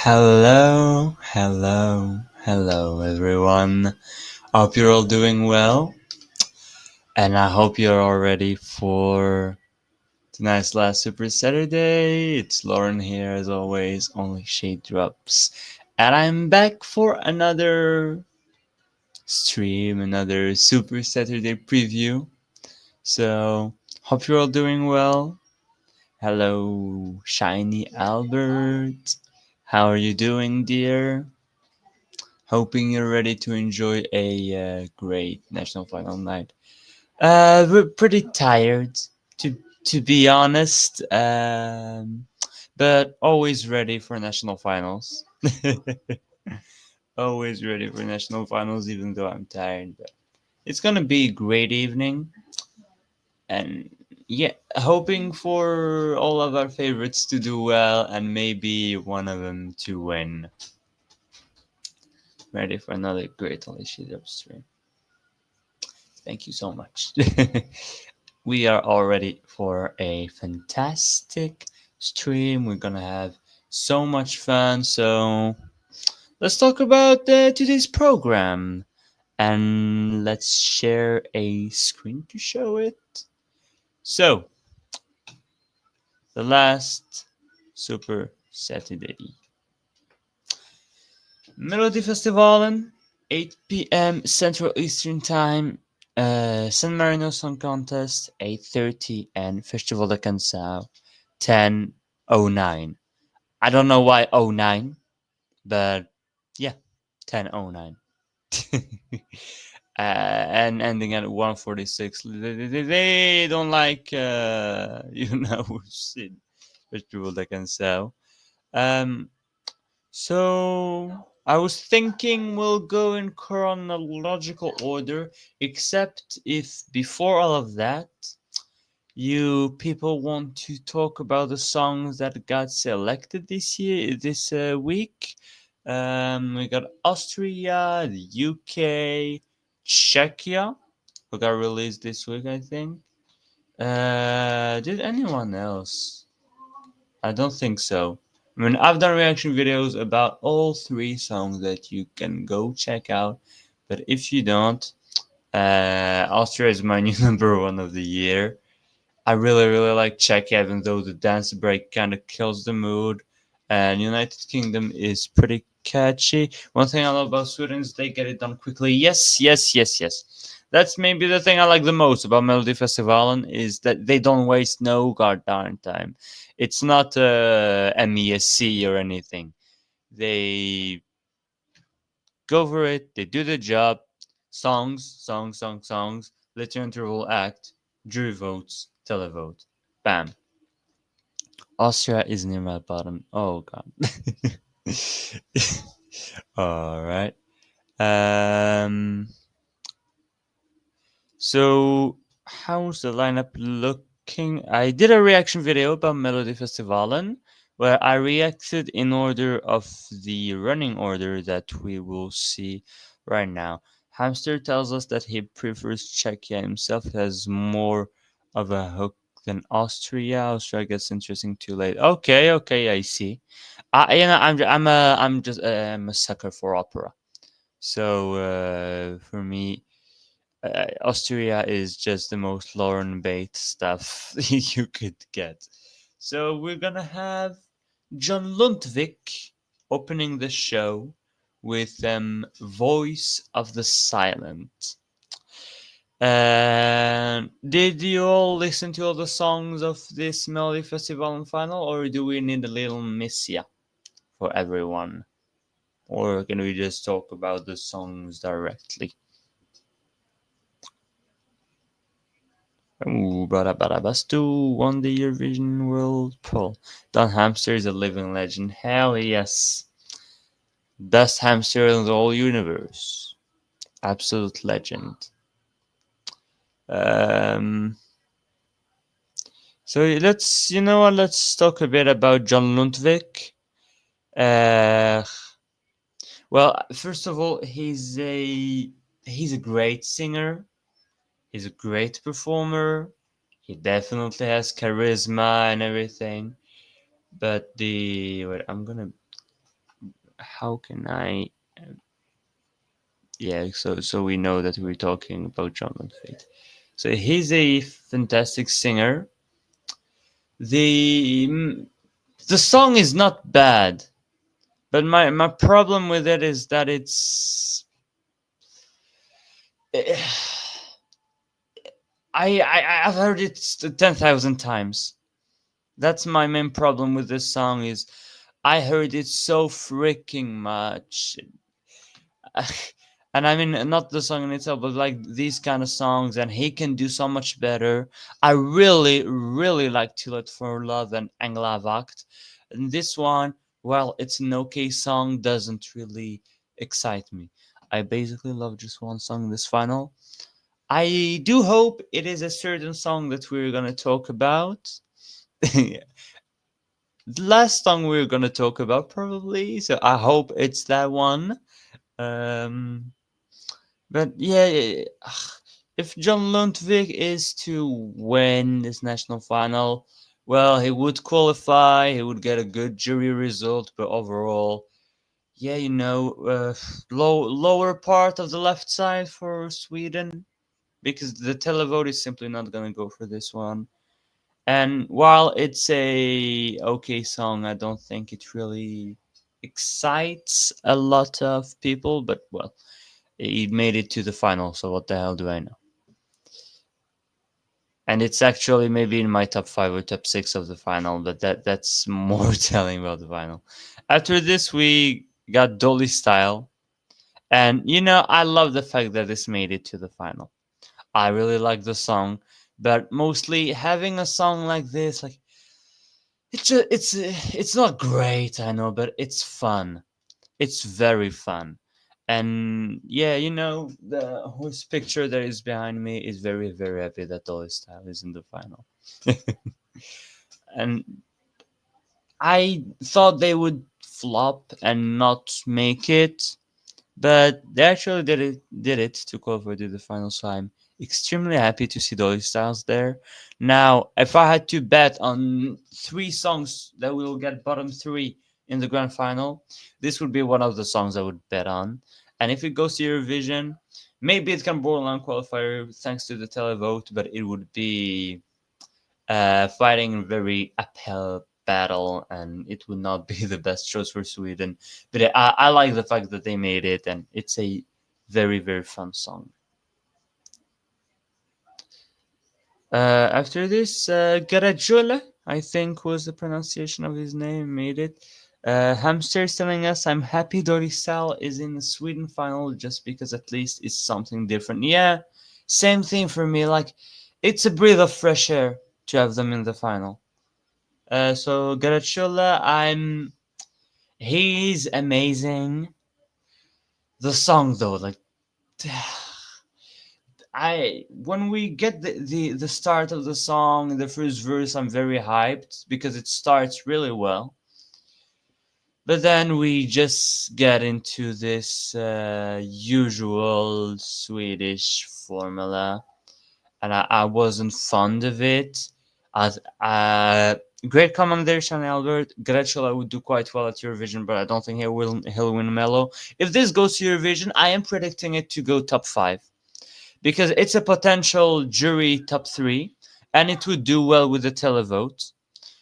Hello, hello, hello, everyone. Hope you're all doing well, and I hope you're all ready for tonight's last Super Saturday. It's Lauren here, as always, only shade drops, and I'm back for another stream, another Super Saturday preview. So, hope you're all doing well. Hello, Shiny Albert. How are you doing, dear? Hoping you're ready to enjoy a great national final night. We're pretty tired, to to be honest, but always ready for national finals. Always ready for national finals, even though I'm tired. But it's gonna be a great evening, and yeah, hoping for all of our favorites to do well, and maybe one of them to win. Ready for another great Alicia stream. Thank you so much. We are all ready for a fantastic stream. We're gonna have so much fun. So let's talk about today's program, and let's share a screen to show it. So the last Super Saturday, Melodifestivalen, 8 p.m. Central Eastern Time. San Marino Song Contest, 8:30, and Festival de Cançao, 10:09. I don't know why 09, but yeah, 10:09. And ending at 1:46. They don't like, shit, Festival de Cançao. Um, So I was thinking we'll go in chronological order, except if before all of that, you people want to talk about the songs that got selected this week. We got Austria, the UK, Czechia, who got released this week, I think. Did anyone else? I don't think so. I mean, I've done reaction videos about all three songs that you can go check out. But if you don't, Austria is my new number one of the year. I really, really like Czech, even though the dance break kind of kills the mood. And United Kingdom is pretty catchy. One thing I love about Sweden is they get it done quickly. Yes, yes, yes, yes. That's maybe the thing I like the most about Melodifestivalen is that they don't waste no goddamn time. It's not MESC or anything. They go for it. They do the job. Songs, songs, songs, songs. Little interval act. Jury votes. Televote. Bam. Austria is near my bottom. Oh god. All right. Um. So how's the lineup looking? I did a reaction video about Melodifestivalen where I reacted in order of the running order that we will see right now. Hamster tells us that he prefers Czechia himself, has more of a hook than Austria. Austria gets interesting too late. Okay, okay, I see. I'm a sucker for opera. So for me, Austria is just the most Lauren bait stuff you could get. So we're gonna have John Lundvik opening the show with Voice of the Silent. Did you all listen to all the songs of this Melody Festival and final, or do we need a little missia for everyone? Or can we just talk about the songs directly? Ooh, Barabastu won the Eurovision World Poll. Don Hamster is a living legend. Hell yes. Best hamster in the whole universe. Absolute legend. Um, so let's talk a bit about John Lundvik. Uh, well, first of all, he's a great singer. He's a great performer. He definitely has charisma and everything. But wait, I'm gonna how can I? Yeah, so we know that we're talking about John Fate. So he's a fantastic singer. The the song is not bad, but my problem with it is that I've heard it 10,000 times. That's my main problem with this song is I heard it so freaking much. And I mean not the song in itself, but like these kind of songs, and he can do so much better. I really like "To Let for Love" and "Englavakt," and this one, well, it's an okay song, doesn't really excite me. I basically love just one song in this final. I do hope it is a certain song that we're gonna talk about. The last song we're gonna talk about probably, so I hope it's that one. Um, but yeah, if John Lundvik is to win this national final, well, he would qualify. He would get a good jury result, but overall, yeah, lower part of the left side for Sweden because the televote is simply not gonna go for this one. And while it's a okay song, I don't think it really excites a lot of people. But well, he made it to the final, so what the hell do I know? And it's actually maybe in my top five or top six of the final, but that's more telling about the final. After this, we got Dolly Style, and I love the fact that this made it to the final. I really like the song, but mostly having a song like this, like it's not great, I know, but it's fun. It's very fun. And yeah, the horse picture that is behind me is very, very happy that Dolly Style is in the final. And I thought they would flop and not make it, but they actually did it to qualify to the final. So I'm extremely happy to see Dolly Styles there. Now, if I had to bet on three songs that will get bottom three in the grand final, this would be one of the songs I would bet on. And if it goes to Eurovision, maybe it can borderline qualifier thanks to the televote, but it would be fighting very uphill battle, and it would not be the best choice for Sweden. But I like the fact that they made it, and it's a very, very fun song. After this, Garajula, I think was the pronunciation of his name, made it. Hamster is telling us, I'm happy Dorisal is in the Sweden final just because at least it's something different. Yeah, same thing for me. Like, it's a breath of fresh air to have them in the final. So Garachula, he's amazing. The song though, like I when we get the start of the song, the first verse, I'm very hyped because it starts really well. But then we just get into this usual Swedish formula, and I wasn't fond of it. As great commendation, Albert. Gretschel would do quite well at Eurovision, but I don't think he'll win Mello. If this goes to Eurovision, I am predicting it to go top five because it's a potential jury top three, and it would do well with the televote.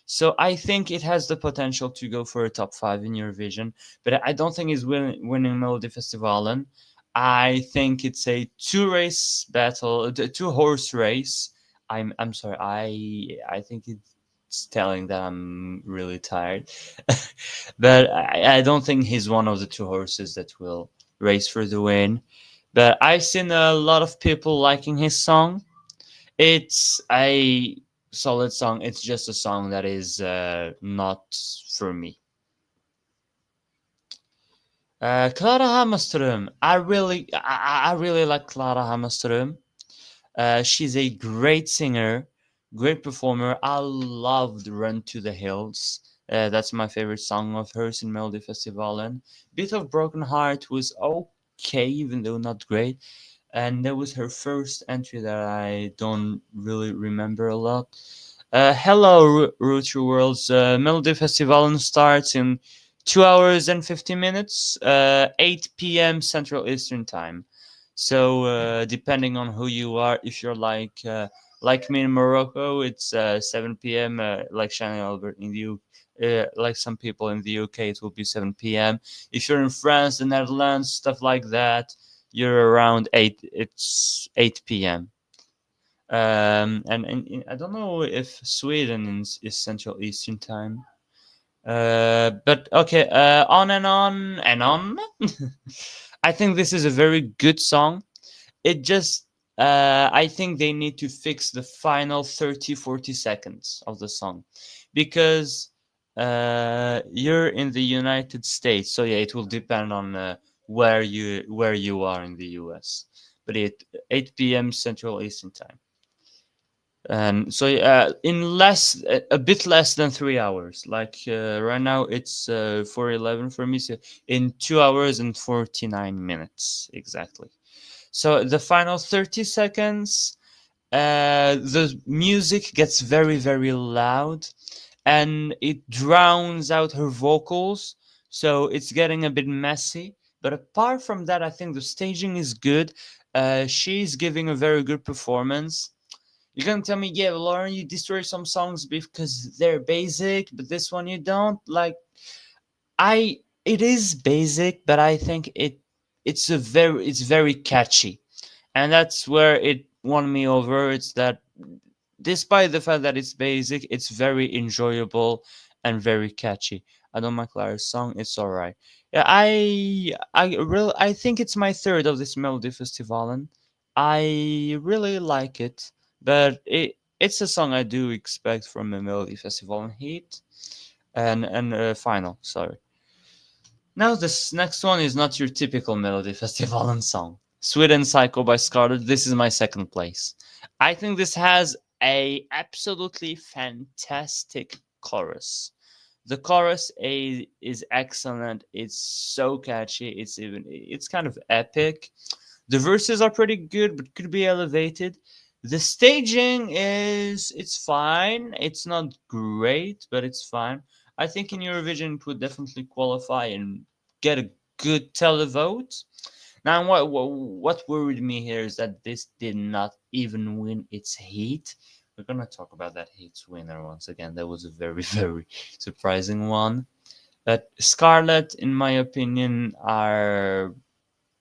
So I think it has the potential to go for a top five in Eurovision, but I don't think it's winning Melodifestivalen. I think it's a two-race battle, two-horse race. I'm sorry. I think it's telling that I'm really tired, but I don't think he's one of the two horses that will race for the win. But I've seen a lot of people liking his song. It's a solid song. It's just a song that is not for me. Clara Hammarström. I really like Clara Hammarström. She's a great singer, great performer. I loved "Run to the Hills." That's my favorite song of hers in Melodifestivalen. "Bit of Broken Heart" was okay, even though not great. And that was her first entry that I don't really remember a lot. Hello, Root Your Worlds. Melody Festival starts in 2 hours and 50 minutes, 8 p.m. Central Eastern Time. So depending on who you are, if you're like me in Morocco, it's 7 p.m. Like Shannon Albert in the like some people in the UK, it will be 7 p.m. If you're in France, the Netherlands, stuff like that, you're around 8. It's 8 p.m. And I don't know if Sweden is Central Eastern Time. But okay, on and on and on. I think this is a very good song. It just, I think they need to fix the final 30-40 seconds of the song because you're in the United States. So yeah, it will depend on where you are in the US. But it 8 p.m. Central Eastern Time. And so in a bit less than 3 hours, like right now it's 4:11 for me, so in 2 hours and 49 minutes exactly. So the final 30 seconds, the music gets very very loud and it drowns out her vocals, so it's getting a bit messy. But apart from that, I think the staging is good. She's giving a very good performance. You're gonna tell me, yeah, Lauren, you destroy some songs because they're basic, but this one you don't like. It is basic, but I think it's very catchy, and that's where it won me over. It's that despite the fact that it's basic, it's very enjoyable and very catchy. I don't mind Clara's song; it's all right. Yeah, I think it's my third of this Melodifestivalen. I really like it, but it's a song I do expect from a Melodifestivalen heat and final. Sorry. Now this next one is not your typical Melodifestivalen song. Sweden Psycho by Scarlet. This is my second place. I think this has a absolutely fantastic chorus. The chorus is excellent. It's so catchy. It's kind of epic. The verses are pretty good, but could be elevated. The staging it's fine. It's not great, but it's fine. I think in Eurovision it would definitely qualify and get a good televote. Now, what worried me here is that this did not even win its heat. We're gonna talk about that heat's winner once again. That was a very very surprising one. But Scarlet, in my opinion, are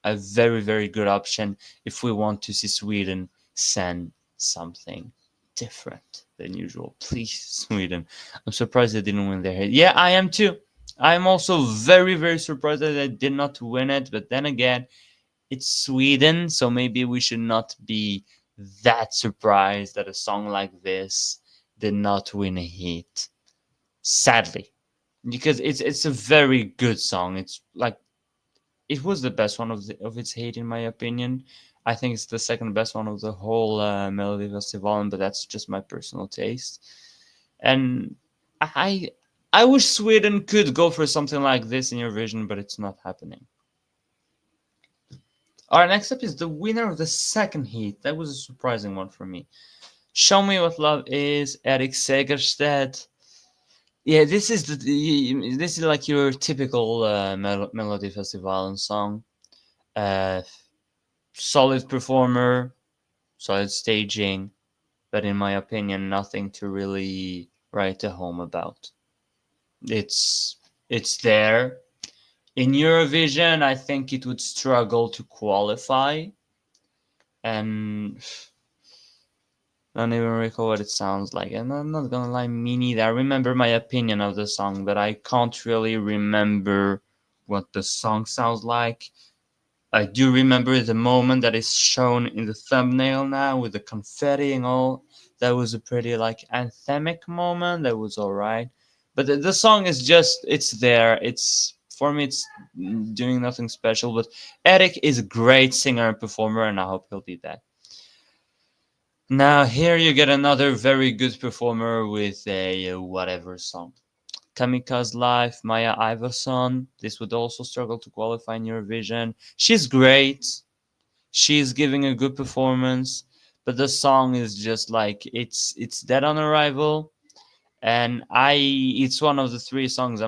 a very very good option if we want to see Sweden send something different than usual. Please, Sweden. I'm surprised they didn't win their head. Yeah, I am too. I'm also very very surprised that they did not win it. But then again, it's Sweden, so maybe we should not be that surprised that a song like this did not win a hit. Sadly, because it's a very good song. It's like it was the best one of its hate in my opinion. I think it's the second best one of the whole Melody Festival, but that's just my personal taste. And I I wish Sweden could go for something like this in Eurovision, but it's not happening. All right, next up is the winner of the second heat. That was a surprising one for me. Show Me What Love Is, Eric Segerstedt. Yeah, this is like your typical Melody Festival song. Uh, Solid performer, solid staging, but in my opinion, nothing to really write a home about. It's it's there. In Eurovision, I think it would struggle to qualify, and I don't even recall what it sounds like. And I'm not gonna lie, me neither. I remember my opinion of the song, but I can't really remember what the song sounds like. I do remember the moment that is shown in the thumbnail now with the confetti and all. That was a pretty like anthemic moment. That was all right, but the song is just it's there. It's for me. It's doing nothing special. But Eric is a great singer and performer, and I hope he'll be back. Now here you get another very good performer with a whatever song. Kamikaze Life, Maya Iverson. This would also struggle to qualify in Eurovision. She's great. She's giving a good performance, but the song is just like it's dead on arrival. And it's one of the three songs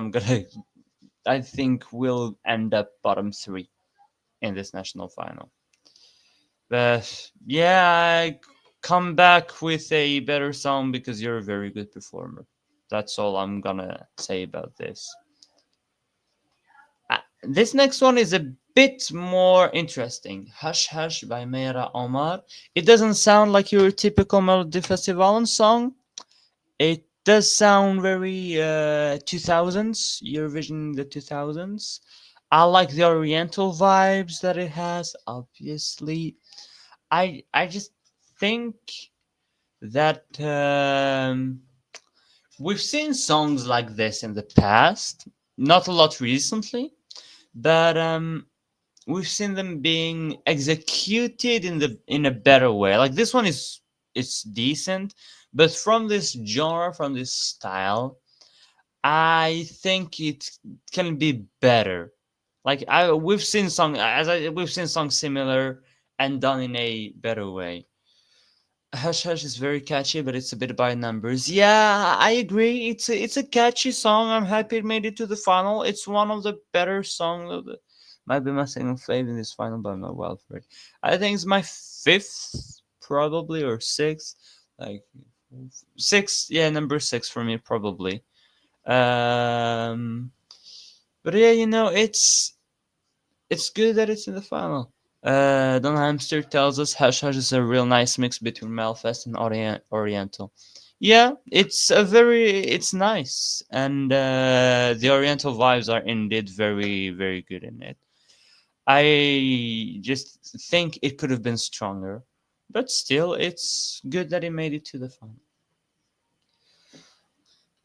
I think will end up bottom three in this national final. But yeah, I come back with a better song because you're a very good performer. That's all I'm gonna say about this. This next one is a bit more interesting. Hush Hush by Meira Omar. It doesn't sound like your typical Melodifestivalen song. It does sound very 2000s, Eurovision in the 2000s. I like the oriental vibes that it has, obviously. I just think that we've seen songs like this in the past, not a lot recently, but we've seen them being executed in a better way. Like this one is it's decent, but from this genre, from this style, I think it can be better. Like I we've seen songs similar and done in a better way. Hush Hush is very catchy, but it's a bit by numbers. Yeah, I agree. It's a catchy song. I'm happy it made it to the final. It's one of the better songs of the. Might be my second favorite in this final, but I'm not wild for it. I think it's my fifth, probably, or sixth. Like six, yeah, number six for me, probably. Um, but yeah, it's good that it's in the final. Don Hamster tells us Hush Hush is a real nice mix between Melfest and Oriental. Yeah, it's nice, and the Oriental vibes are indeed very, very good in it. I just think it could have been stronger, but still, it's good that it made it to the final.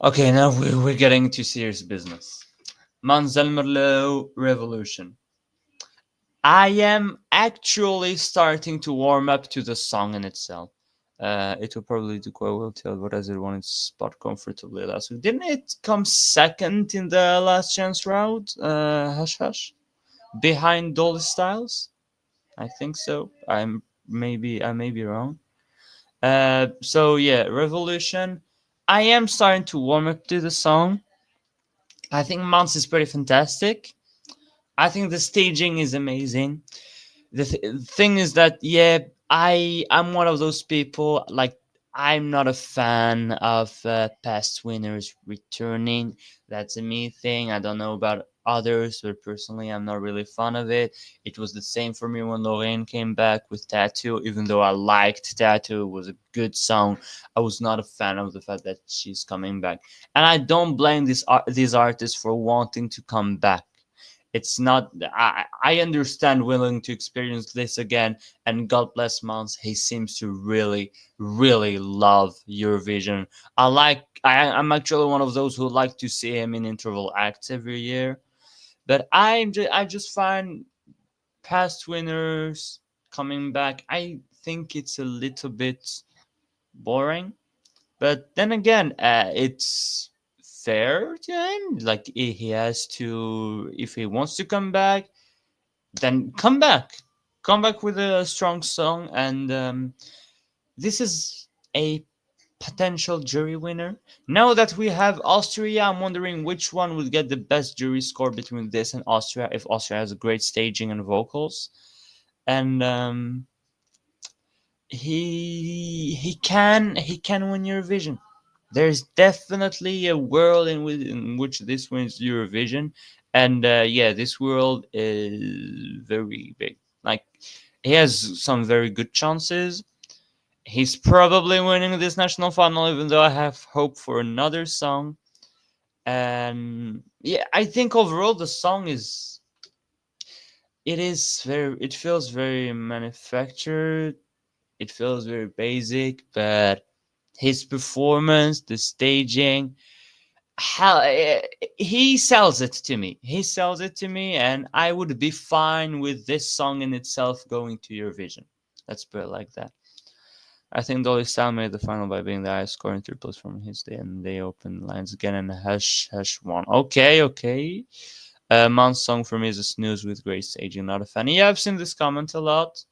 Okay, now we're getting to serious business. Manzel Merlot Revolution. I am actually starting to warm up to the song in itself. It will probably do quite well till what does it won its spot comfortably last week. Didn't it come second in the last chance round? Hush Hush? Behind Dolly Styles? I think so. I may be wrong. So yeah, Revolution. I am starting to warm up to the song. I think Mons is pretty fantastic. I think the staging is amazing. Thing is that yeah, I'm one of those people like I'm not a fan of past winners returning. That's a me thing. I don't know about others, but personally I'm not really fond of it. It was the same for me when Lorraine came back with Tattoo. Even though I liked Tattoo, it was a good song, I was not a fan of the fact that she's coming back, and I don't blame these artists for wanting to come back. It's not I understand willing to experience this again, and God bless Mons, he seems to really really love Eurovision. I'm actually one of those who like to see him in interval acts every year, but I just find past winners coming back, I think it's a little bit boring. But then again, it's fair to him. Like he has to, if he wants to come back, then come back. Come back with a strong song. And this is a potential jury winner. Now that we have Austria, I'm wondering which one would get the best jury score between this and Austria. If Austria has a great staging and vocals, and he can win Eurovision. There's definitely a world in which this wins Eurovision, and yeah, this world is very big. Like he has some very good chances. He's probably winning this national final, even though I have hope for another song. And yeah, I think overall the song it feels very manufactured. It feels very basic, but his performance, the staging, how he sells it to me. He sells it to me, and I would be fine with this song in itself going to Eurovision. Let's put it like that. I think Dolly Style made the final by being the highest scoring triples from his day, and they opened lines again, and Hush Hush won. Okay, okay. Mount's song for me is a snooze with great staging. Not a fan. Yeah, I've seen this comment a lot.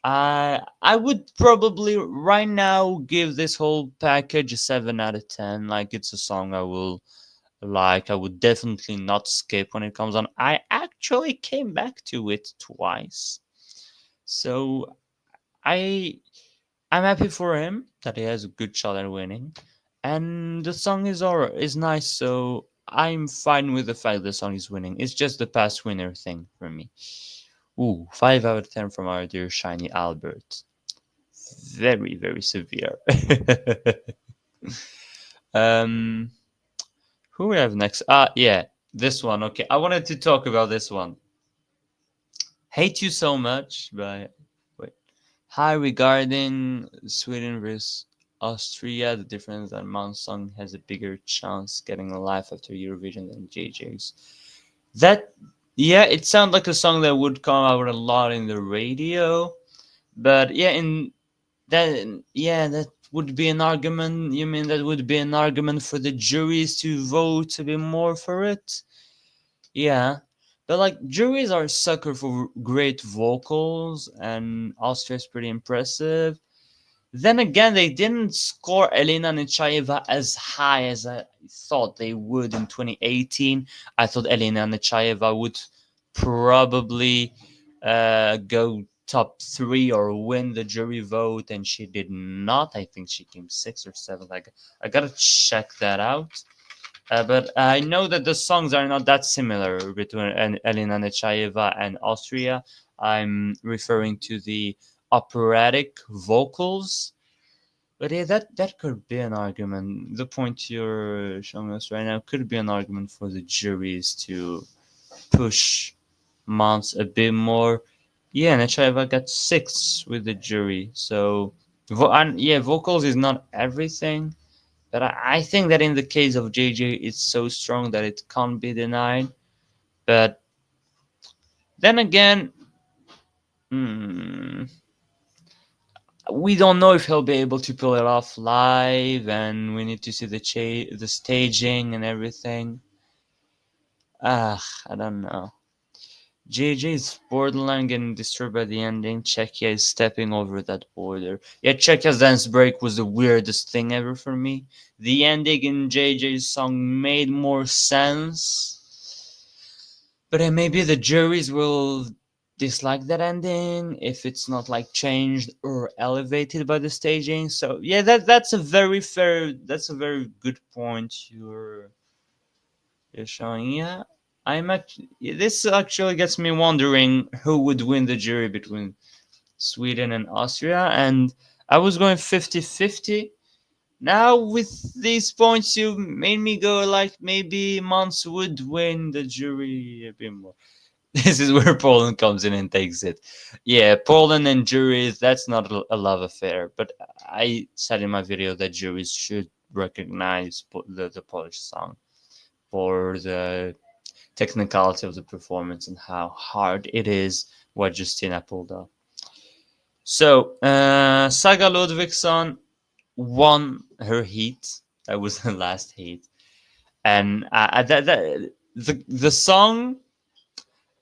I would probably right now give this whole package a 7 out of 10. Like it's a song I will Like I would definitely not skip when it comes on. I actually came back to it twice. So I I'm happy for him that he has a good shot at winning. And the song is nice, so I'm fine with the fact the song is winning. It's just the past winner thing for me. Ooh, 5 out of 10 from our dear shiny Albert. Very, very severe. um who we have next? Yeah, this one. Okay, I wanted to talk about this one. Hate You So Much by wait. Hi, regarding Sweden versus Austria, the difference that Mount Song has a bigger chance getting a life after Eurovision than JJ's. That yeah, it sounds like a song that would come out a lot in the radio, but yeah, in that yeah, that would be an argument. You mean that would be an argument for the juries to vote a bit more for it? Yeah, but like juries are sucker for great vocals, and Austria's pretty impressive. Then again, they didn't score Elena Nechaeva as high as I thought they would in 2018. I thought Elena Nechaeva would probably go top three or win the jury vote, and she did not. I think she came sixth or seventh. I gotta check that out. But I know that the songs are not that similar between Elena Nechaeva and Austria. I'm referring to the operatic vocals. But yeah, that could be an argument. The point you're showing us right now could be an argument for the juries to push Mons a bit more. Yeah, Nechaeva got six with the jury. So, and yeah, vocals is not everything. But I think that in the case of JJ, it's so strong that it can't be denied. But then again, hmm, we don't know if he'll be able to pull it off live, and we need to see the staging and everything. I don't know. JJ is borderline getting disturbed by the ending. Czechia is stepping over that border. Yeah, Czechia's dance break was the weirdest thing ever for me. The ending in JJ's song made more sense. But maybe the juries will dislike that ending if it's not like changed or elevated by the staging. So yeah, that's a very good point you're showing. Yeah, this actually gets me wondering who would win the jury between Sweden and Austria, and I was going 50-50. Now with these points you made me go like maybe Mons would win the jury a bit more. This is where Poland comes in and takes it. Yeah, Poland and juries, that's not a love affair. But I said in my video that juries should recognize the Polish song for the technicality of the performance and how hard it is what Justina pulled off. So, Saga Ludvigsson won her heat. That was the last heat. And the song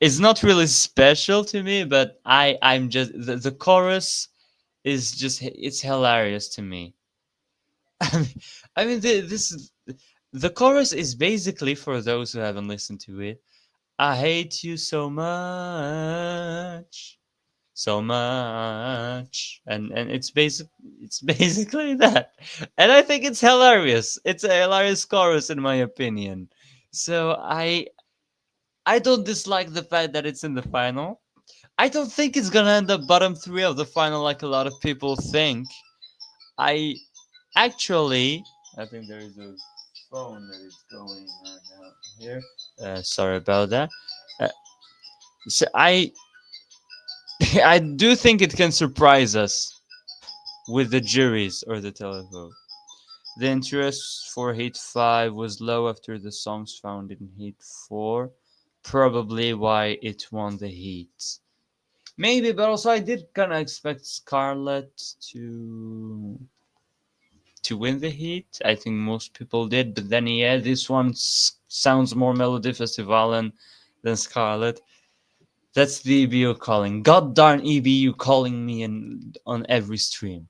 is not really special to me, but I'm just the chorus is just it's hilarious to me. I mean, this the chorus is basically for those who haven't listened to it. I hate you so much, and it's basically that, and I think it's hilarious. It's a hilarious chorus in my opinion. So I don't dislike the fact that it's in the final. I don't think it's gonna end up bottom three of the final like a lot of people think. I actually, I think there is a phone that is going right now here. Sorry about that. Uh, so I do think it can surprise us with the juries or the televote. The interest for Heat 5 was low after the songs found in Heat 4, probably why it won the Heat. Maybe, but also I did kind of expect Scarlett to win the Heat. I think most people did, but then yeah, this one sounds more Melodifestivalen than Scarlett. That's the EBU calling. God darn EBU calling me on every stream.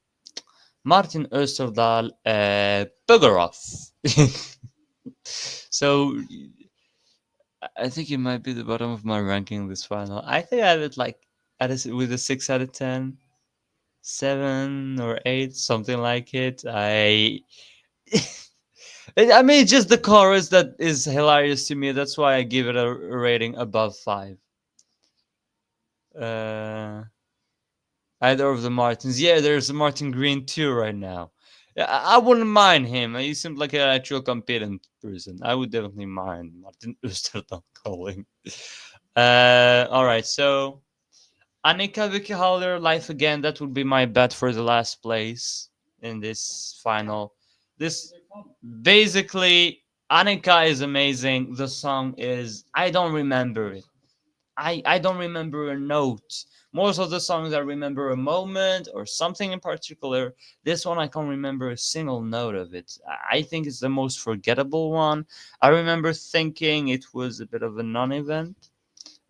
Martin Österdahl, bugger off. So I think it might be the bottom of my ranking this final. I think I would like at a, with a 6 out of 10, 7 or 8, something like it. I mean, it's just the chorus that is hilarious to me. That's why I give it a rating above 5. Uh, Either of the Martins. Yeah, there's a Martin Green too right now. Yeah, I wouldn't mind him. He seemed like an actual competent person. I would definitely mind Martin Österdahl calling. All right, so Annika Vicky Haller, Life Again. That would be my bet for the last place in this final. This basically Annika is amazing. The song is I don't remember it. I don't remember a note. Most of the songs I remember a moment or something in particular. This one I can't remember a single note of it. I think it's the most forgettable one. I remember thinking it was a bit of a non-event.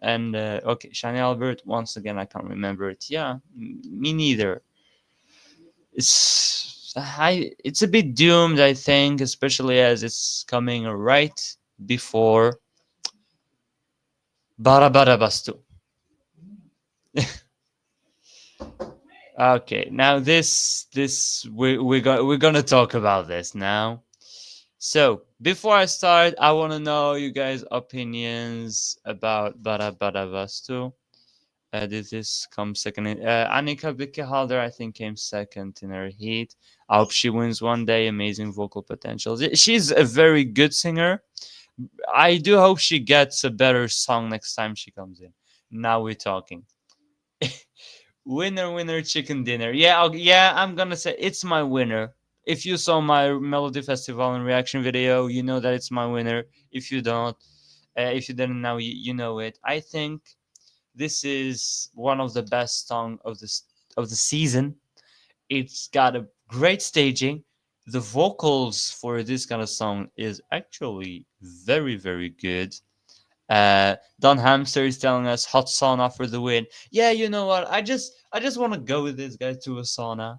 And okay, Shani Albert. Once again, I can't remember it. Yeah, me neither. It's a bit doomed, I think, especially as it's coming right before Barabarabastu. Okay, now this we're gonna talk about this now. So before I start, I want to know you guys' opinions about Barabarabastu. Did this come second? Annika Bickehalder, I think, came second in her heat. I hope she wins one day. Amazing vocal potential. She's a very good singer. I do hope she gets a better song next time she comes in. Now we're talking. Winner, winner, chicken dinner. Yeah, yeah, I'm gonna say it's my winner. If you saw my Melodifestivalen reaction video, you know that it's my winner. If you don't, if you didn't know, you know it. I think this is one of the best song of the season. It's got a great staging. The vocals for this kind of song is actually very, very good. Don Hamster is telling us hot sauna for the win. Yeah, you know what? I just want to go with this guy to a sauna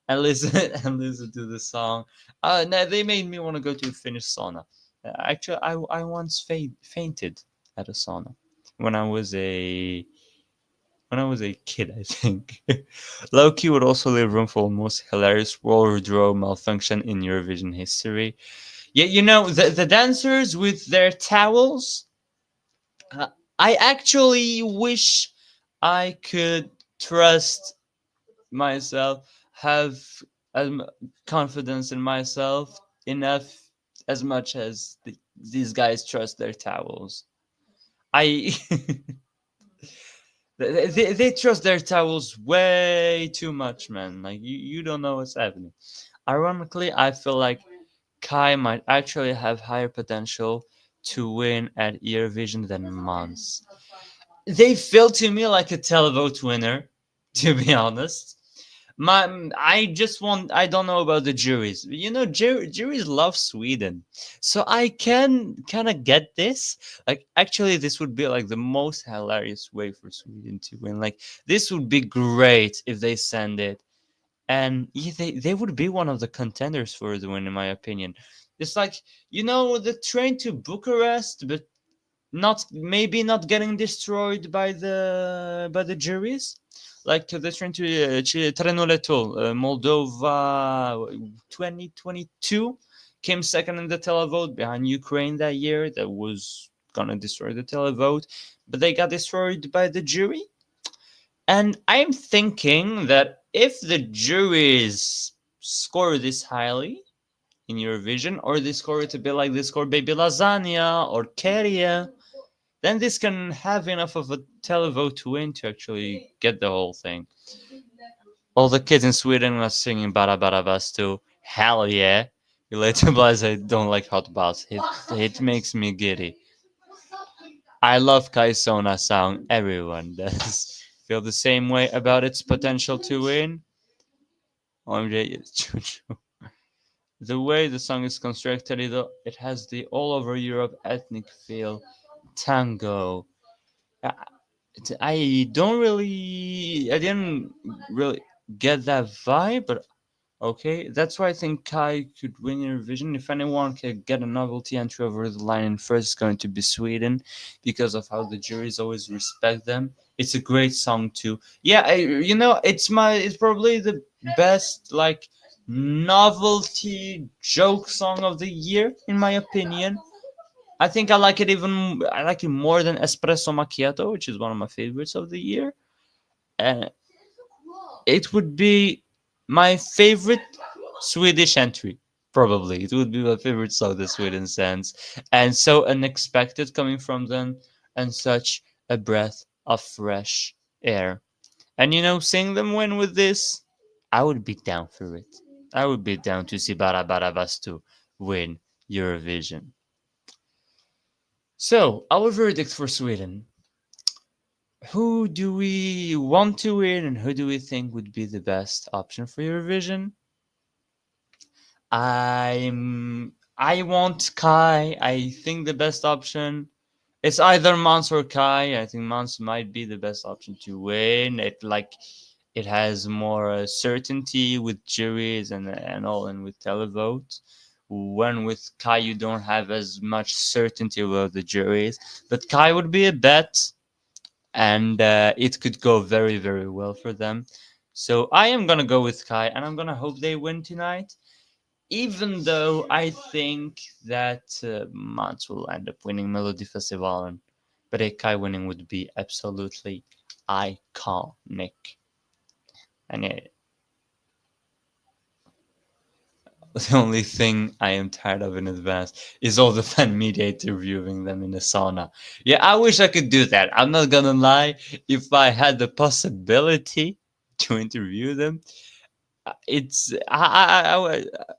and listen and listen to the song. No, they made me want to go to a Finnish sauna. Actually, I once fainted at a sauna when I was a kid, I think. Loki would also leave room for the most hilarious wardrobe malfunction in Eurovision history. Yeah, you know the dancers with their towels. Uh, I actually wish I could trust myself, have um, confidence in myself enough as much as these guys trust their towels. I they trust their towels way too much, man. Like you don't know what's happening. Ironically, I feel like Kai might actually have higher potential to win at Eurovision than Mons. They feel to me like a televote winner, to be honest. I don't know about the juries. You know, juries love Sweden, so I can kind of get this. Like, actually, this would be like the most hilarious way for Sweden to win. Like, this would be great if they send it, and yeah, they would be one of the contenders for the win, in my opinion. It's like, the train to Bucharest, but not maybe not getting destroyed by the juries, like the train to Trenoletul, Moldova, 2022 came second in the televote behind Ukraine that year. That was gonna destroy the televote, but they got destroyed by the jury. And I'm thinking that if the juries score this highly in Eurovision, or they score it a bit like they score Baby Lasagna or Keria, then this can have enough of a televote to win to actually get the whole thing. All the kids in Sweden are singing Bara Bara Bastu. Hell yeah. Relatable as I don't like hot baths. It makes me giddy. I love Kaisona song. Everyone does. Feel the same way about its potential to win? OMJ is Chuchu. The way the song is constructed, it has the all over Europe ethnic feel. Tango. I didn't really get that vibe, but Okay, that's why I think Kai could win Eurovision. If anyone could get a novelty entry over the line in first, it's going to be Sweden because of how the juries always respect them. It's a great song too. Yeah, it's probably the best like novelty joke song of the year in my opinion. I like it more than Espresso Macchiato, which is one of my favorites of the year. And it would be my favorite Swedish entry. Probably it would be my favorite song that Sweden sends, and so unexpected coming from them, and such a breath of fresh air. And seeing them win with this, I would be down for it. I would be down to see Barabastu win Eurovision. So, our verdict for Sweden. Who do we want to win and who do we think would be the best option for Eurovision? I want Kai. I think the best option it's either Mons or Kai. I think Mons might be the best option to win. It has more certainty with juries and all and with televote. When with Kai you don't have as much certainty about the juries, but Kai would be a bet and it could go very, very well for them. So I am gonna go with Kai, and I'm gonna hope they win tonight. Even though I think that Mats will end up winning Melodifestivalen, but a Kai winning would be absolutely iconic. And the only thing I am tired of in advance is all the fan media interviewing them in a sauna. Yeah, I wish I could do that. I'm not gonna lie. If I had the possibility to interview them, I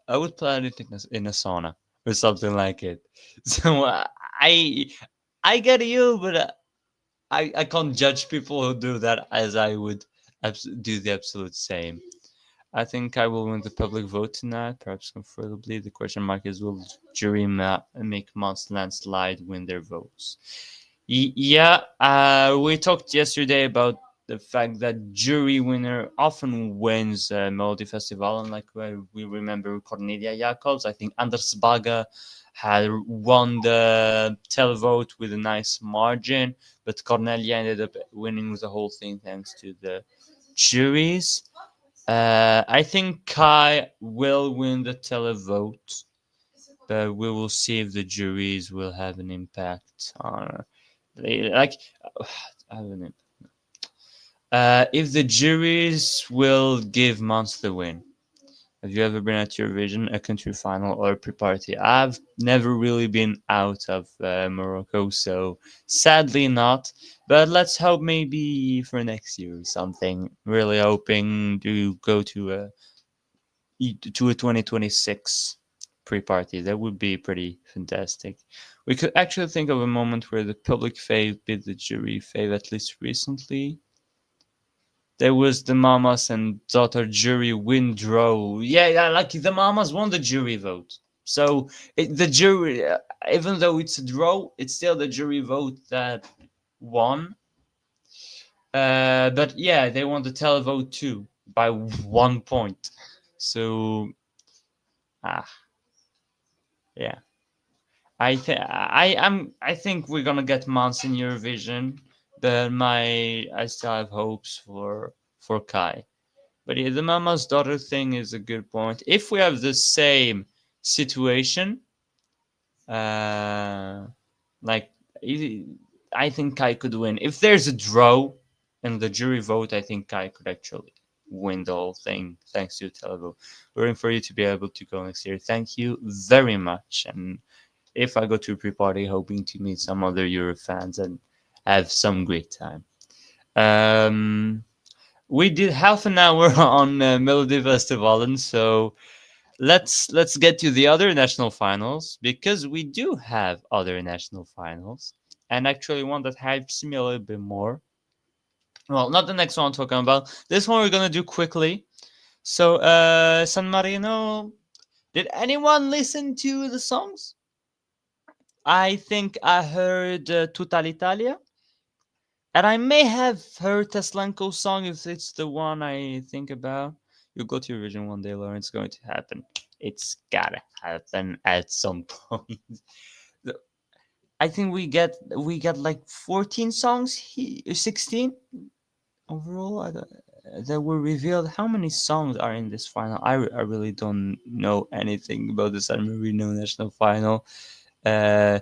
would plan it in a sauna or something like it. So I I get you, but I can't judge people who do that as I would do the absolute same. I think I will win the public vote tonight, perhaps comfortably. The question mark is will jury make Mons landslide win their votes? Yeah, we talked yesterday about the fact that jury winner often wins Melody Festival, and like we remember Cornelia Jacobs. I think Anders Bagge had won the televote with a nice margin, but Cornelia ended up winning the whole thing thanks to the juries. I think Kai will win the televote, but we will see if the juries will have an impact on. Like, I don't know. If the juries will give Mons the win. Have you ever been at Eurovision, a country final, or a pre-party? I've never really been out of Morocco, so sadly not. But let's hope maybe for next year or something. Really hoping to go to a 2026 pre-party. That would be pretty fantastic. We could actually think of a moment where the public fave beat the jury fave, at least recently. There was the mamas and daughter jury win draw. Yeah, like the mamas won the jury vote. So the jury, even though it's a draw, it's still the jury vote that won. But yeah, they won the televote too by 1 point. So ah, yeah. I think we're gonna get Mons in Eurovision, but I still have hopes for Kai. But yeah, the mama's daughter thing is a good point. If we have the same situation, uh, like I think Kai could win. If there's a draw in the jury vote, I think Kai could actually win the whole thing thanks to Televo. We're for you to be able to go next year. Thank you very much. And if I go to a pre-party, hoping to meet some other Euro fans and have some great time. Um, we did half an hour on Melodifestivalen, so let's get to the other national finals because we do have other national finals, and actually one that hypes me a little bit more. Well, not the next one I'm talking about. This one we're gonna do quickly. So, San Marino. Did anyone listen to the songs? I think I heard Tutta l'Italia. And I may have heard Teslenko's song if it's the one I think about. You'll go to Eurovision one day, Lauren. It's going to happen. It's gotta happen at some point. I think we get like 14 songs, 16 overall that were revealed. How many songs are in this final? I really don't know anything about the San Marino national final. Uh,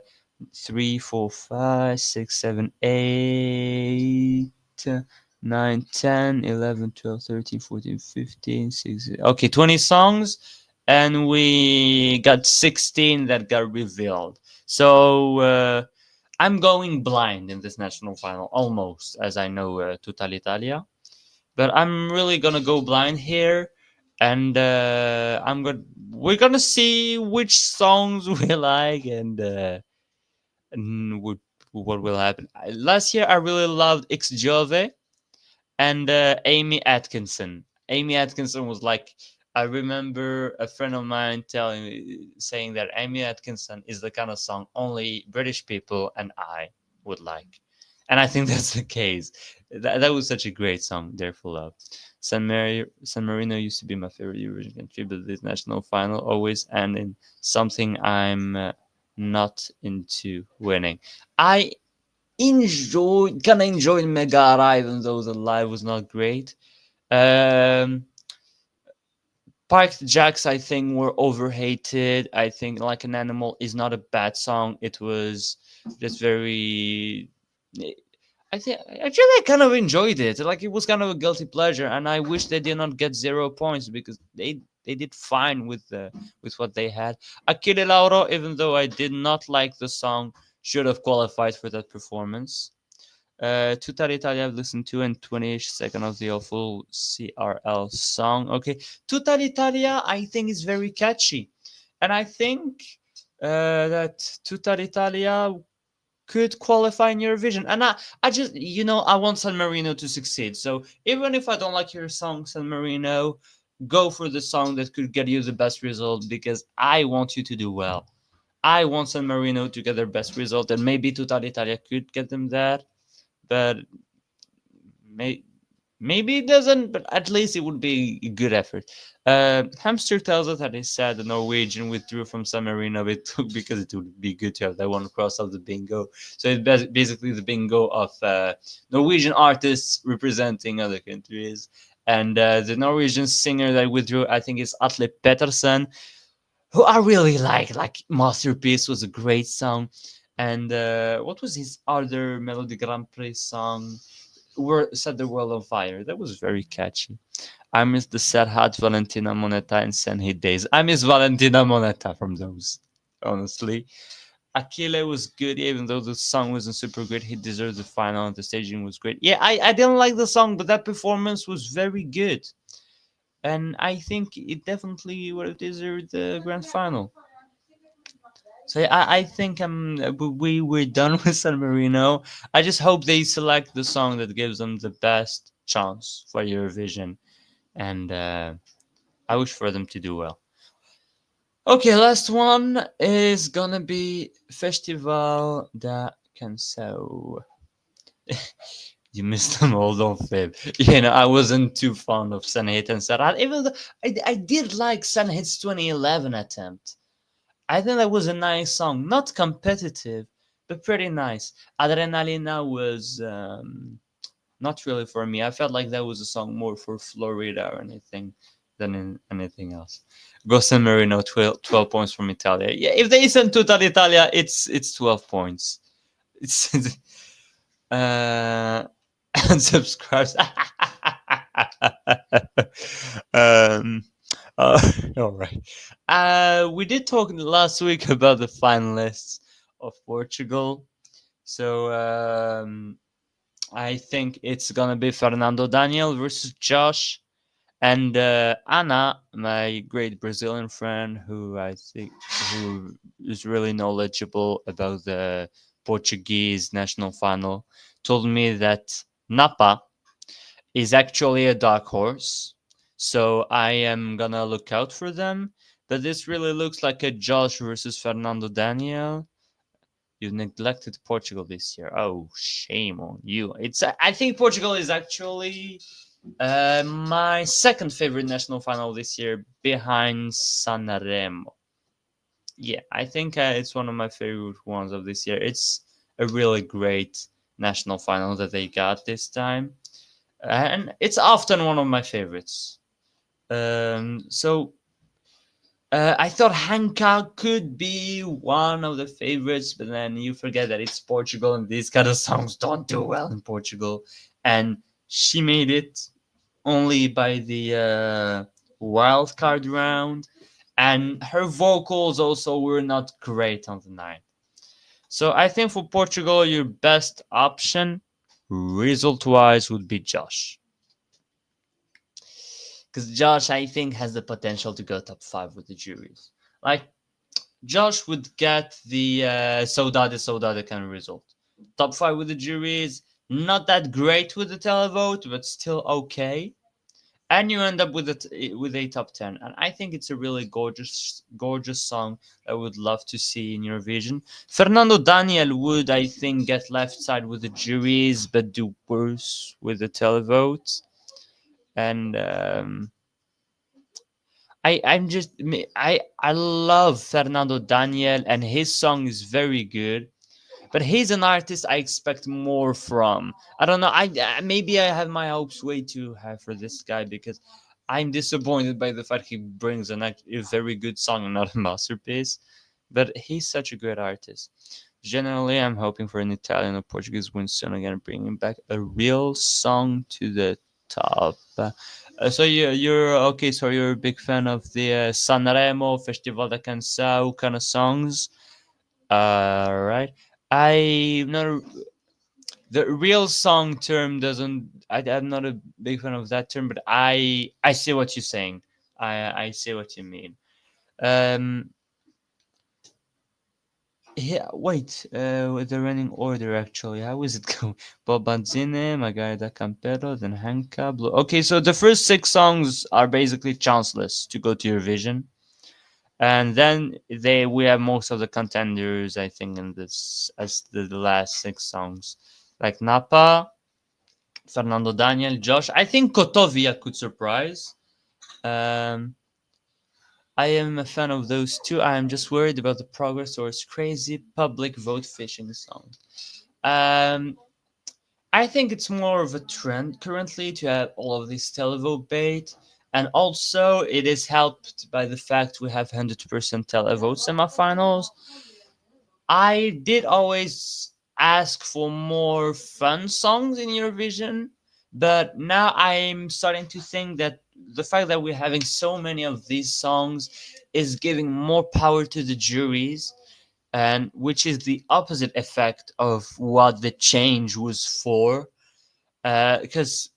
3, 4, 5, 6, 7, 8, 9, 10, 11, 12, 13, 14, 15, 16. Okay, 20 songs, and we got 16 that got revealed. So I'm going blind in this national final, almost, as I know Tutta l'Italia. But I'm really gonna go blind here, and we're gonna see which songs we like, and what will happen. Last year, I really loved X Jove and Amy Atkinson. Amy Atkinson was like, I remember a friend of mine saying that Amy Atkinson is the kind of song only British people and I would like, and I think that's the case. That was such a great song. There for love. San Marino used to be my favorite Eurovision country, but this national final always end in something I'm not into winning. I enjoyed Megara, even though the live was not great. Um, Parked Jacks, I think, were overhated. I think Like an Animal is not a bad song. It was just very. I think actually I kind of enjoyed it. Like it was kind of a guilty pleasure, and I wish they did not get 0 points because they did fine with what they had. Achille Lauro, even though I did not like the song, should have qualified for that performance. Tutta l'Italia I've listened to, and 20-ish second of the awful CRL song. Okay, Tutta l'Italia I think is very catchy, and I think that Tutta l'Italia could qualify in Eurovision. And I just, I want San Marino to succeed. So even if I don't like your song, San Marino, go for the song that could get you the best result because I want you to do well. I want San Marino to get their best result, and maybe Tutta l'Italia could get them that, but may, maybe it doesn't, but at least it would be a good effort. Hamster tells us that he said the Norwegian withdrew from San Marino because it would be good to have that one cross of the bingo. So it's basically the bingo of Norwegian artists representing other countries. And the Norwegian singer that withdrew, I think, is Atle Pettersen, who I really like. Like Masterpiece was a great song. And what was his other Melody Grand Prix song? Set the world on fire. That was very catchy. I miss the sad hat Valentina Moneta and Senhit days. I miss Valentina Moneta from those, honestly. Akile was good, even though the song wasn't super good. He deserved the final, and the staging was great. Yeah, I didn't like the song, but that performance was very good. And I think it definitely would have deserved the grand final. So yeah, I think we're done with San Marino. I just hope they select the song that gives them the best chance for Eurovision, and I wish for them to do well. Okay, last one is gonna be Festival da Cançao. You missed them all, don't fib. I wasn't too fond of Sanhit and Sarat, even though I did like Sanhit's 2011 attempt. I think that was a nice song, not competitive, but pretty nice. Adrenalina was not really for me. I felt like that was a song more for Florida or anything than in anything else. Go Marino, 12 points from Italia. Yeah, if they send to Italia, it's 12 points. It's unsubscribes. um, all right. We did talk last week about the finalists of Portugal. So I think it's gonna be Fernando Daniel versus Josh, and Anna, my great Brazilian friend, who is really knowledgeable about the Portuguese national final, told me that Napa is actually a dark horse. So I am gonna look out for them. But this really looks like a Josh versus Fernando Daniel. You neglected Portugal this year. Oh, shame on you. I think Portugal is actually My second favorite national final this year, behind Sanremo. Yeah, I think it's one of my favorite ones of this year. It's a really great national final that they got this time, and it's often one of my favorites. So I thought Hanka could be one of the favorites, but then you forget that it's Portugal and these kind of songs don't do well in Portugal. And she made it only by the wild card round, and her vocals also were not great on the night. So I think for Portugal, your best option, result wise, would be Josh. Because Josh, I think, has the potential to go top five with the juries. Like, Josh would get the Saudade kind of result. Top five with the juries, not that great with the televote, but still okay. And you end up with a top 10. And I think it's a really gorgeous song I would love to see in Eurovision. Fernando Daniel would, I think, get left side with the juries, but do worse with the televotes. And I love Fernando Daniel, and his song is very good. But he's an artist I expect more from. I don't know. Maybe I have my hopes way too high for this guy because I'm disappointed by the fact he brings a very good song and not a masterpiece. But he's such a great artist. Generally, I'm hoping for an Italian or Portuguese win soon again, bringing back a real song to the top. So you're okay. So you're a big fan of the Sanremo Festival da Cançao kind of songs. Right. I'm not the real song term doesn't. I'm not a big fan of that term, but I see what you're saying. I see what you mean. Um. Yeah. Wait. With the running order actually, how is it going? Bobanzine, Magari Campero, then Hanka. Blue. Okay, so the first six songs are basically chanceless to go to Eurovision. And then we have most of the contenders, I think, in this as the last six songs, like Napa, Fernando Daniel, Josh. I think Kotovia could surprise. Um, I am a fan of those two. I am just worried about the progress towards crazy public vote fishing song. Um, I think it's more of a trend currently to have all of this televote bait. And also, it is helped by the fact we have 100% televote semifinals. I did always ask for more fun songs in Eurovision, but now I'm starting to think that the fact that we're having so many of these songs is giving more power to the juries, and which is the opposite effect of what the change was for. Because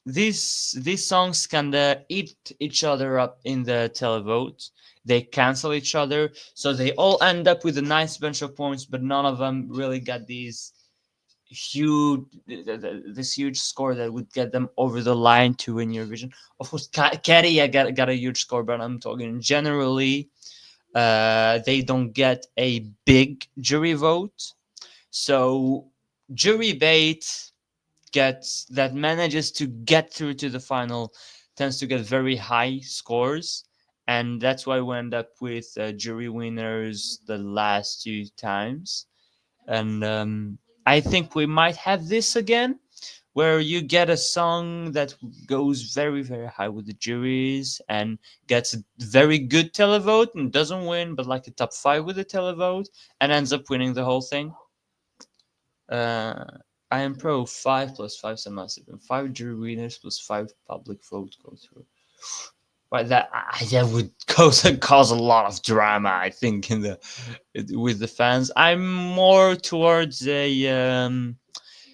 these songs kind of eat each other up in the televote. They cancel each other, so they all end up with a nice bunch of points, but none of them really got huge this huge score that would get them over the line to win Eurovision. Of course, Keria got a huge score, but I'm talking generally. They don't get a big jury vote, so jury bait that manages to get through to the final tends to get very high scores, and that's why we end up with jury winners the last two times. And I think we might have this again, where you get a song that goes very high with the juries and gets a very good televote and doesn't win, but like a top five with the televote and ends up winning the whole thing. uh, I am pro 5 plus 5 is a massive, and 5 jury winners plus 5 public vote go through. Right, that would cause a lot of drama, I think, with the fans. I'm more towards a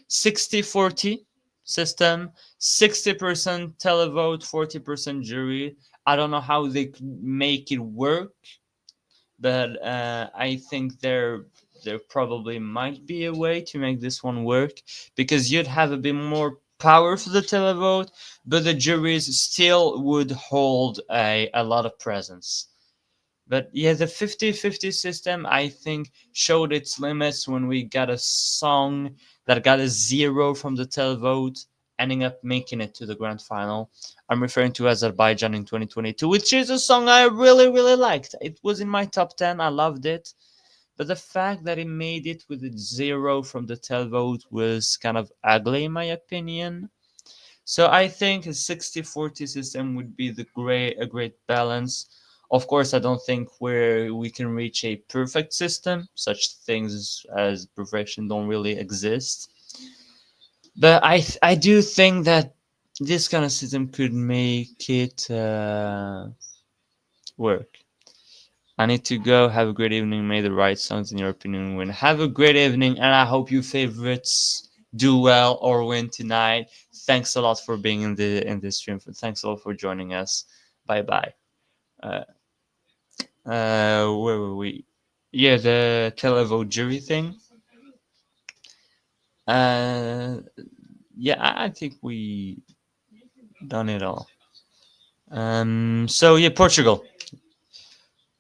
60-40 system, 60% televote, 40% jury. I don't know how they could make it work, but I think there probably might be a way to make this one work, because you'd have a bit more power for the televote, but the juries still would hold a lot of presence. But yeah, the 50-50 system, I think, showed its limits when we got a song that got a zero from the televote ending up making it to the grand final. I'm referring to Azerbaijan in 2022, which is a song I really, really liked. It was in my top 10. I loved it. But the fact that it made it with a zero from the televote was kind of ugly, in my opinion. So I think a 60-40 system would be a great balance. Of course, I don't think where we can reach a perfect system. Such things as perfection don't really exist. But I do think that this kind of system could make it work. I need to go. Have a great evening. May the right songs in your opinion win. Have a great evening, and I hope your favorites do well or win tonight. Thanks a lot for being in this stream. Thanks a lot for joining us. Bye bye. Uh, where were we? Yeah, the televote jury thing. Uh, yeah, I think we done it all. So yeah, Portugal.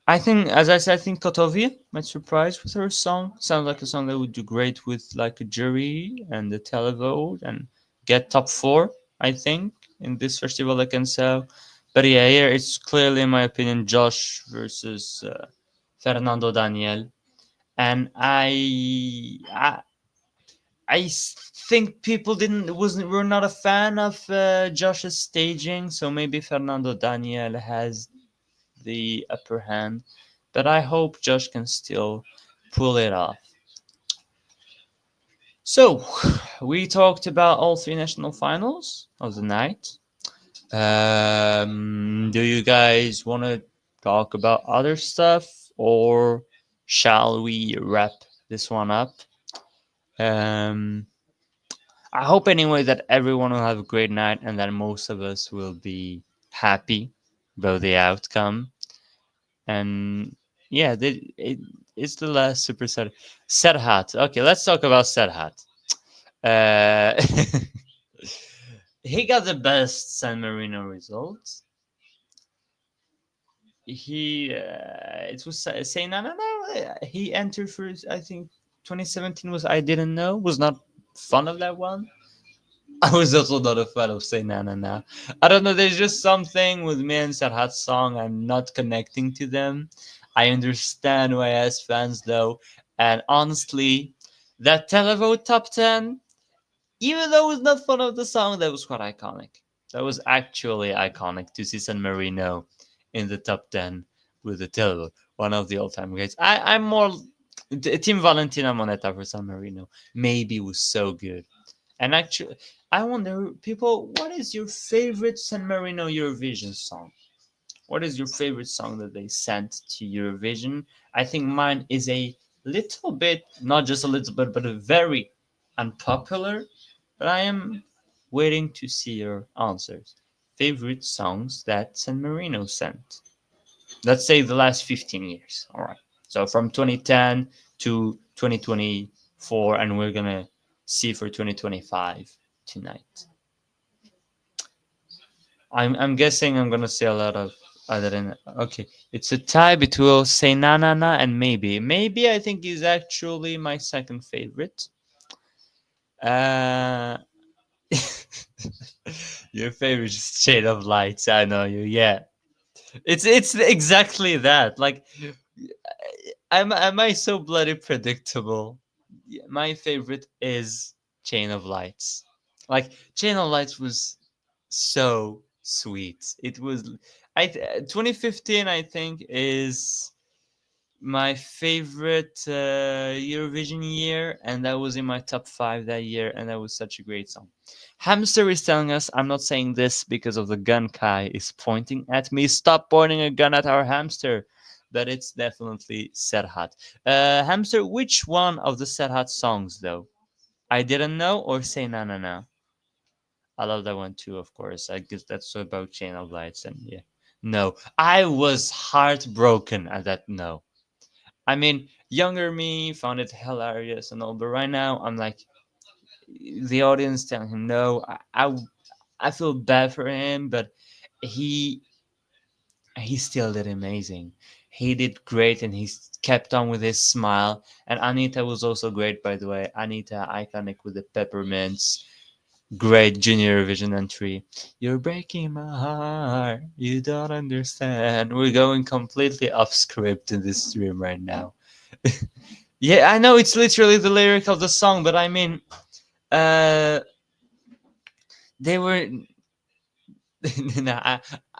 I think, as I said, I think Kotovia might surprise with her song. Sounds like a song that would do great with like a jury and the televote and get top four. I think in this festival I can sell. But yeah, here it's clearly, in my opinion, Josh versus Fernando Daniel, and think people didn't wasn't were not a fan of Josh's staging, so maybe Fernando Daniel has the upper hand, but I hope Josh can still pull it off. So, we talked about all three national finals of the night. Do you guys want to talk about other stuff, or shall we wrap this one up? Um, I hope anyway that everyone will have a great night and that most of us will be happy about the outcome. And yeah, it's the last super set. Serhat. Okay, let's talk about Serhat. Uh, he got the best San Marino results. It was saying no, no, no. He entered for, I think 2017 was, I didn't know, was not fun of that one. I was also not a fan of Say Na Na Na. I don't know. There's just something with me and Serhat's song. I'm not connecting to them. I understand why as fans though, and honestly, that televote top 10, even though it was not fun of the song, that was quite iconic. That was actually iconic to see San Marino in the top 10 with the televote. One of the all-time greats. I'm more Team Valentina Moneta for San Marino. Maybe was so good. And actually, I wonder, people, what is your favorite San Marino Eurovision song? What is your favorite song that they sent to Eurovision? I think mine is a little bit, not just a little bit, but a very unpopular. But I am waiting to see your answers. Favorite songs that San Marino sent? Let's say the last 15 years. All right. So from 2010 to 2024, and we're going to see for 2025 tonight. I'm guessing I'm gonna say a lot of other than, okay. It's a tie between Say Na Na Na and Maybe. Maybe I think is actually my second favorite. Uh, your favorite is Shade of Lights. I know you. Yeah, it's exactly that. Like, am I so bloody predictable? Yeah, my favorite is Chain of Lights. Like, Chain of Lights was so sweet. It was, 2015 I think is my favorite Eurovision year, and that was in my top 5 that year, and that was such a great song. Hamster is telling us, I'm not saying this because of the gun Kai is pointing at me. Stop pointing a gun at our hamster. But it's definitely Serhat. Hamster, which one of the Serhat songs though? I didn't know or Say Na Na Na? I love that one too, of course. I guess that's about Chain of Lights, and yeah. No, I was heartbroken at that no. I mean, younger me found it hilarious and all, but right now I'm like, the audience telling him no. I feel bad for him, but he he still did amazing. He did great, and he kept on with his smile. And Anita was also great, by the way. Anita, iconic with the peppermints. Great Junior Vision entry. You're breaking my heart. You don't understand. We're going completely off script in this stream right now. Yeah, I know it's literally the lyric of the song, but I mean, uh, they were. No,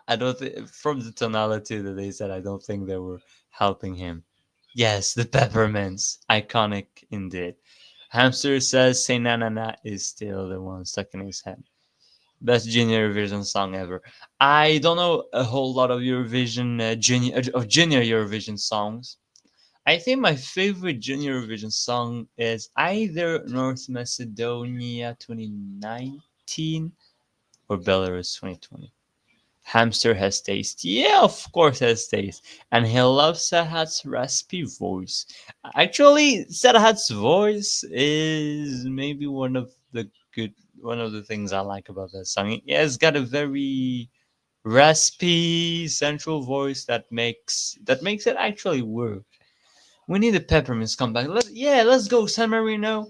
I don't think from the tonality that they said, I don't think they were helping him. Yes, the peppermints, iconic indeed. Hamster says "Say na na na" is still the one stuck in his head. Best Junior Eurovision song ever. I don't know a whole lot of Eurovision junior Eurovision songs. I think my favorite Junior Eurovision song is either North Macedonia 2019 or Belarus 2020. Hamster has taste. Yeah, of course has taste. And he loves Serhat's raspy voice. Actually, Serhat's voice is maybe one of the things I like about that song. Yeah, it's got a very raspy central voice that makes it actually work. We need a peppermints comeback. Let's go San Marino.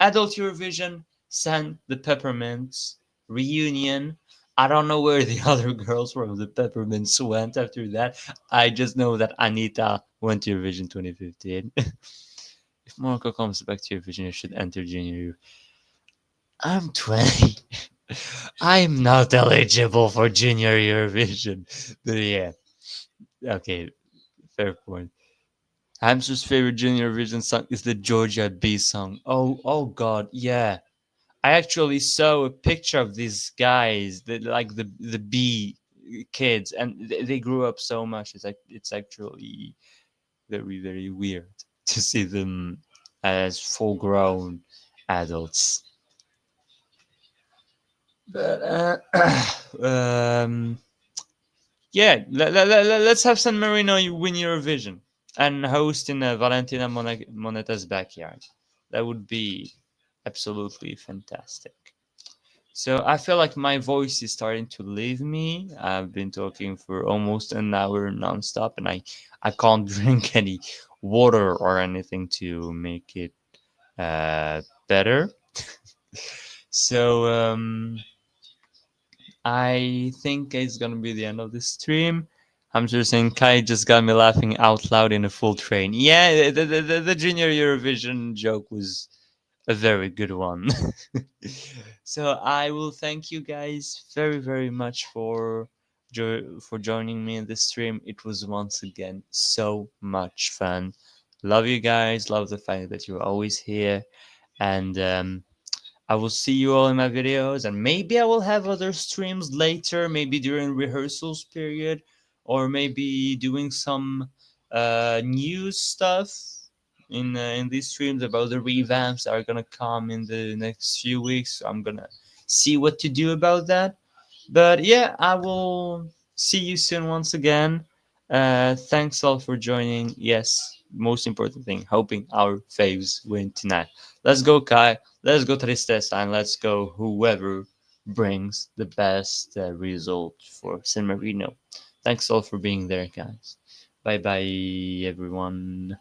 Adult Eurovision, San the Peppermints, Reunion. I don't know where the other girls from the Peppermints went after that. I just know that Anita went to Eurovision 2015. If Morocco comes back to Eurovision, it should enter Junior Euro. I'm 20. I'm not eligible for Junior Eurovision. But yeah, okay, fair point. Hamster's favorite Junior Eurovision song is the Georgia B song. Oh God, yeah. I actually saw a picture of these guys, like the B kids, and they grew up so much. It's actually very weird to see them as full grown adults. But yeah, let's have San Marino win Eurovision and host in Valentina Moneta's backyard. That would be absolutely fantastic. So I feel like my voice is starting to leave me. I've been talking for almost an hour nonstop, and I can't drink any water or anything to make it better. So I think it's gonna be the end of the stream. I'm just saying Kai just got me laughing out loud in a full train. Yeah, the Junior Eurovision joke was a very good one. So I will thank you guys very much for joining me in this stream. It was once again so much fun. Love you guys. Love the fact that you're always here, and I will see you all in my videos, and maybe I will have other streams later, maybe during rehearsals period, or maybe doing some news stuff in these streams about the revamps that are gonna come in the next few weeks. So I'm gonna see what to do about that. But yeah, I will see you soon once again. Thanks all for joining. Yes, most important thing, hoping our faves win tonight. Let's go, Kai. Let's go Tristessa, and let's go whoever brings the best result for San Marino. Thanks all for being there, guys. Bye bye, everyone.